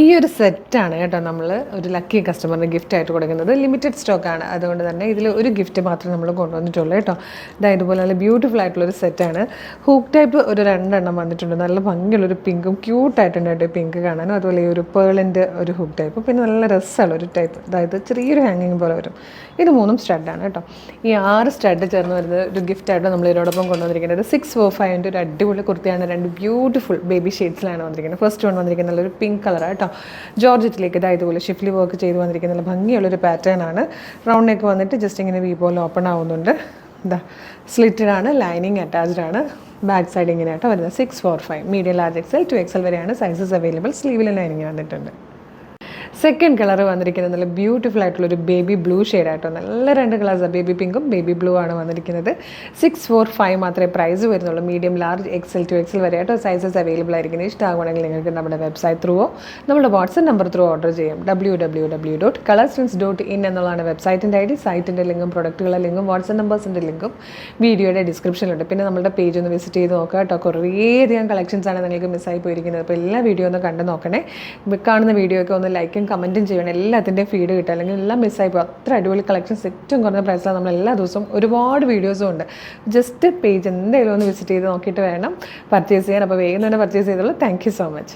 ഈ ഒരു സെറ്റാണ് കേട്ടോ നമ്മൾ ഒരു ലക്കി കസ്റ്റമറിന് ഗിഫ്റ്റ് ആയിട്ട് കൊടുക്കുന്നത്. ലിമിറ്റഡ് സ്റ്റോക്കാണ്, അതുകൊണ്ട് തന്നെ ഇതിൽ ഒരു ഗിഫ്റ്റ് മാത്രമേ നമ്മൾ കൊണ്ടുവന്നിട്ടുള്ളൂ കേട്ടോ. ഇതുപോലെ നല്ല ബ്യൂട്ടിഫുൾ ആയിട്ടുള്ളൊരു സെറ്റാണ്. ഹൂക്ക് ടൈപ്പ് ഒരു 2 എണ്ണം വന്നിട്ടുണ്ട്. നല്ല ഭംഗിയുള്ളൊരു പിങ്കും ക്യൂട്ടായിട്ടുണ്ട് കേട്ടോ പിങ്ക് കാണാനും. അതുപോലെ ഈ ഒരു പേളിൻ്റെ ഒരു ഹൂക്ക് ടൈപ്പ്, പിന്നെ നല്ല രസമുള്ള ഒരു ടൈപ്പ്, അതായത് ചെറിയൊരു ഹാങ്ങിങ് പോലെ വരും. ഇത് 3 സ്റ്റഡാണ് കേട്ടോ. ഈ 6 സ്റ്റഡ് ചേർന്ന് വരുന്നത് ഒരു ഗിഫ്റ്റായിട്ട് നമ്മൾ ഇതിനോടൊപ്പം കൊണ്ടുവന്നിരിക്കുന്നത് 645 ഒരു അടിപൊളി കുർത്തിയാണ്. 2 ബ്യൂട്ടിഫുൾ ബേബി ഷെയ്ഡ്സിലാണ് വന്നിരിക്കുന്നത്. ഫസ്റ്റ് വൺ വന്നിരിക്കുന്നത് നല്ലൊരു പിങ്ക് കളറാണ് കേട്ടോ. ജോർജറ്റിലേക്ക് ഇതുപോലെ ഷിഫ്ലി വർക്ക് ചെയ്ത് വന്നിരിക്കുന്ന നല്ല ഭംഗിയുള്ളൊരു പാറ്റേൺ ആണ്. റൗണ്ട് നെക്ക് വന്നിട്ട് ജസ്റ്റ് ഇങ്ങനെ വി പോലെ ഓപ്പൺ ആവുന്നുണ്ട്. സ്ലിറ്റഡ് ആണ്, ലൈനിങ് അറ്റാച്ച്ഡ് ആണ്. ബാക്ക് സൈഡ് ഇങ്ങനെയായിട്ട് വരുന്നത് 645 മീഡിയം ലാർജ് XL 2XL വരെയാണ് സൈസസ് അവൈലബിൾ. സ്ലീവിൽ ലൈനിങ് വന്നിട്ടുണ്ട്. സെക്കൻഡ് കളർ വന്നിരിക്കുന്നത് നല്ല ബ്യൂട്ടിഫുൾ ആയിട്ടുള്ളൊരു ബേബി ബ്ലൂ ഷെയ്ഡായിട്ടോ. നല്ല 2 കളേഴ്സാണ്, ബേബി പിങ്കും ബേബി ബ്ലൂ ആണ് വന്നിരിക്കുന്നത്. 645 മാത്രമേ പ്രൈസ് വരുന്നുള്ളൂ. മീഡിയം ലാർജ് XL 2XL വരെയായിട്ടോ സൈസസ് അവൈലബിൾ ആയിരിക്കുന്നത്. ഇഷ്ടമാണെങ്കിൽ നിങ്ങൾക്ക് നമ്മുടെ വെബ്സൈറ്റ് ത്രൂവോ നമ്മുടെ വാട്സപ്പ് നമ്പർ ത്രൂ ഓർഡർ ചെയ്യാം. www.colorswins.in എന്നുള്ളതാണ് വെബ്സൈറ്റിൻ്റെ ID. സൈറ്റിൻ്റെ ലിങ്കും പ്രൊഡക്റ്റുകളുടെ ലിങ്കും വാട്സപ്പ് നമ്പേഴ്സിൻ്റെ ലിങ്കും വീഡിയോയുടെ ഡിസ്ക്രിപ്ഷനിലുണ്ട്. പിന്നെ നമ്മുടെ പേജ് ഒന്ന് വിസിറ്റ് ചെയ്ത് നോക്കുക കേട്ടോ. കുറേയധികം കളക്ഷൻസാണ് നിങ്ങൾക്ക് മിസ്സായി പോയിരിക്കുന്നത്. അപ്പോൾ എല്ലാ വീഡിയോ ഒന്ന് കണ്ടു നോക്കണേ. കാണുന്ന വീഡിയോ ഒക്കെ ഒന്ന് ലൈക്കും കമൻറ്റും ചെയ്യണം. എല്ലാത്തിൻ്റെയും ഫീഡ് കിട്ടുക, അല്ലെങ്കിൽ എല്ലാം മിസ്സായി പോകും. അത്ര അടിപൊളി കളക്ഷൻസ് ഏറ്റവും കുറഞ്ഞ പ്രൈസിലാണ് നമ്മൾ എല്ലാ ദിവസവും ഒരുപാട് വീഡിയോസും ഉണ്ട്. ജസ്റ്റ് പേജ് എന്തായാലും ഒന്ന് വിസിറ്റ് ചെയ്ത് നോക്കിയിട്ട് വേണം പർച്ചേസ് ചെയ്യാൻ. അപ്പോൾ വേഗം തന്നെ പർച്ചേസ് ചെയ്തോളൂ. Thank you so much.